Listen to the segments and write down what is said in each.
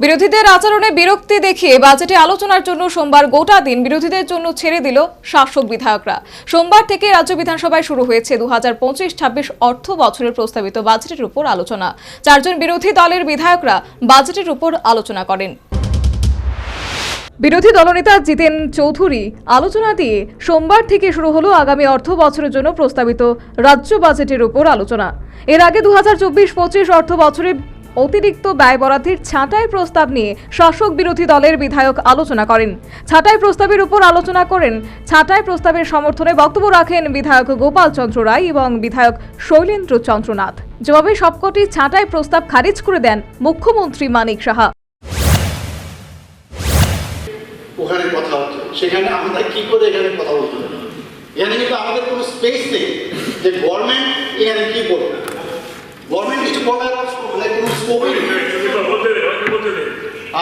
বিরোধীদের আচরণে বিরক্তি দেখিয়ে বাজেটে আলোচনার জন্য সোমবার গোটা দিন বিরোধীদের জন্য ছেড়ে দিল শাসক বিধায়করা। সোমবার থেকে রাজ্য বিধানসভায় শুরু হয়েছে 2025-26 অর্থ বছরের প্রস্তাবিত বাজেটের উপর আলোচনা। চারজন বিরোধী দলের বিধায়করা বাজেটের উপর আলোচনা করেন। বিরোধী দলনেতা জিতেন চৌধুরী আলোচনা দিয়ে সোমবার থেকে শুরু হলো আগামী অর্থ বছরের জন্য প্রস্তাবিত রাজ্য বাজেটের উপর আলোচনা। এর আগে 2024-25 অর্থ বছরে অতিরিক্ত ব্যয় বরাদ্দের ছাঁটাই প্রস্তাব নিয়ে শাসক বিরোধী দলের বিধায়ক আলোচনা করেন। ছাঁটাই প্রস্তাবের উপর আলোচনা করেন। ছাঁটাই প্রস্তাবের সমর্থনে বক্তব্য রাখেন বিধায়ক গোপাল চন্দ্র রায় এবং বিধায়ক শৈলেন্দ্র চন্দ্রনাথ। জবাবে সবকটি ছাঁটাই প্রস্তাব খারিজ করে দেন মুখ্যমন্ত্রী মানিক সাহা। ওখানে কথা হচ্ছে, সেখানে আমরা কি করে এখানে কথা বলতে পারি? এখানে কিন্তু আমাদের কোনো স্পেস নেই যে গভর্নমেন্ট এখানে কি বলবে। গভর্নমেন্ট কিছু বলার মানে কোনো স্কোপই নেই।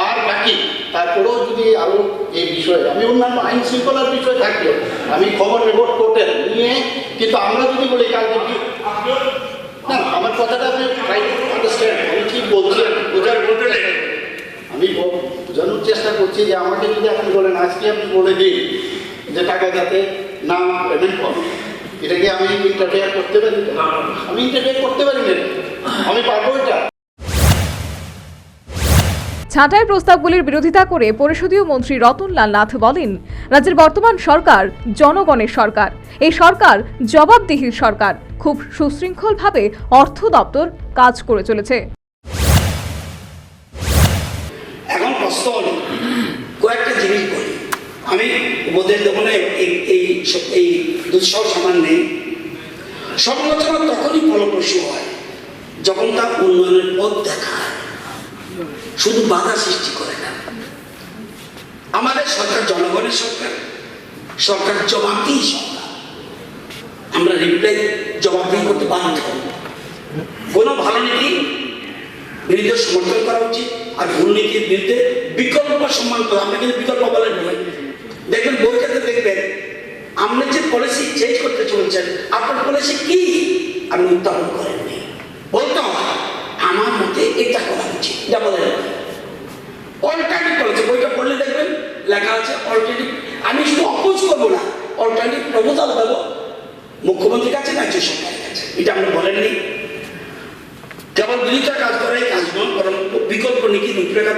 আর বাকি তারপরেও যদি আরো এই বিষয়ে আমি অন্যান্য আইন শৃঙ্খলার বিষয় থাকলেও আমি খবর রেকর্ড করতেন নিয়ে, কিন্তু আমরা যদি বলি কালকে কি না, আমার কথাটা আপনি ট্রাই টু আন্ডারস্ট্যান্ড আমি কি বলছি, বোঝার বলতে আমি বোঝানোর চেষ্টা করছি যে আমাকে যদি আপনি বলেন আজকে আপনি বলে দিন যে টাকা যাতে না পেমেন্ট হবে, এটাকে আমি ইন্টারফেয়ার করতে পারি? আমি ইন্টারফেয়ার করতে পারি না, আমি পারবো এটা। ছাঁটাই প্রস্তাবগুলির বিরোধিতা করে পরিষদীয় মন্ত্রী রতনলাল নাথ বলেন, রাজ্যের বর্তমান সরকার জনগণের সরকার। এই সরকার জবাবদিহির সরকার। খুব সুশৃঙ্খলভাবে অর্থ দপ্তর কাজ করে চলেছে। এখন প্রশ্ন হলো কয়েকটা জিনিস বলি, আমি উপদেশ দেবো না, এই দুঃসহ সমান নেই। সমালোচনা তখনই ফলপ্রসূ হয় যখন তার উন্নয়নের পথ দেখায়, শুধু বাধা সৃষ্টি করে না। আমাদের সরকার জনগণের সরকার, সরকার জবাবদিহি সরকার। আমরা রিপ্লাই জবাবদিহি করতে বাধ্য। কোনো ভালো নীতি বিরুদ্ধে সমর্থন করা উচিত, আর ভুল নীতির বিরুদ্ধে বিকল্প সম্মান করা। আমরা কিন্তু বিকল্প বলেন দেখবেন বইটাতে দেখবেন আপনি যে পলিসি চেঞ্জ করতে চলেছেন, আপনার পলিসি কি আপনি উত্থাপন করেননি। বলতে হবে আমার মতে এটা করা উচিত, এটা বলেন অল্টারনেটিভ পলিসি। বইটা পড়লে দেখবেন লেখা আছে অল্টারনেটিভ। আমি শুধু অপোজ করবো না, অল্টারনেটিভ প্রপোজাল দেবো মুখ্যমন্ত্রীর কাছে, রাজ্য সরকারের কাছে। এটা আমরা বলেননি। কেবল বিরোধিতা কাজ করে কাজ নয়, বরং বিকল্প নীতি রূপরেখা।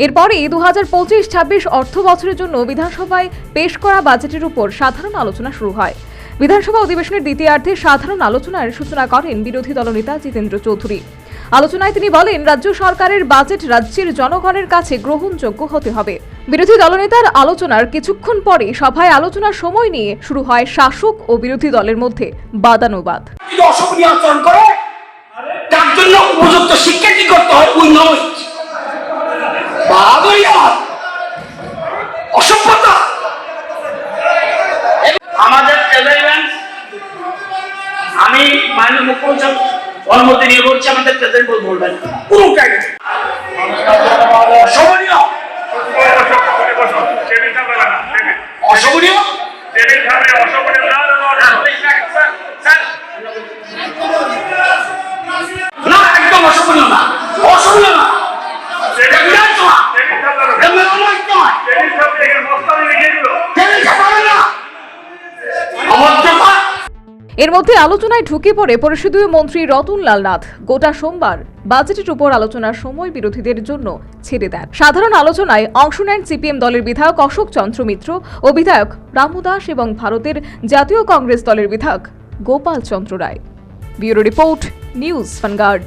এরপরই 2025-26 অর্থ বছরের জন্য বিধানসভায় পেশ করা বাজেটের উপর সাধারণ আলোচনা শুরু হয়। বিধানসভা অধিবেশনের দ্বিতীয়ার্ধে সাধারণ আলোচনার সূচনা করেন বিরোধী দলনেতা জিতেন্দ্র চৌধুরী। আলোচনায় তিনি বলেন, রাজ্য সরকারের বাজেট রাজ্যের জনগণের কাছে গ্রহণযোগ্য হতে হবে। বিরোধী দলনেতার আলোচনার কিছুক্ষণ পরে সভায় আলোচনার সময় নিয়ে শুরু হয় শাসক ও বিরোধী দলের মধ্যে বাদানুবাদ। অশোভনীয় আচরণ করে তার জন্য উপযুক্ত শিক্ষা কি করতে হয় ওই নয়, অসভ্যতা। আমাদের আমি মাননীয় মুখ্যমন্ত্রী অনুমতি নিয়ে বলছি, আমাদের প্রেসিডেন্ট বলবেন পুরোটাই অশোভনীয়, অশোভনীয়, না একদম অশোভনীয় না, অশোভনীয় না। এর মধ্যে আলোচনায় ঢুকে পড়ে পরিষদীয় মন্ত্রী রতনলাল নাথ। গোটা সোমবার বাজেটের উপর আলোচনার সময় বিরোধীদের জন্য ছেড়ে দেন। সাধারণ আলোচনায় অংশ নেন সিপিএম দলের বিধায়ক অশোক চন্দ্র মিত্র ও বিধায়ক রামু দাস এবং ভারতের জাতীয় কংগ্রেস দলের বিধায়ক Gopal Chandra Roy. Bureau report, News vanguard.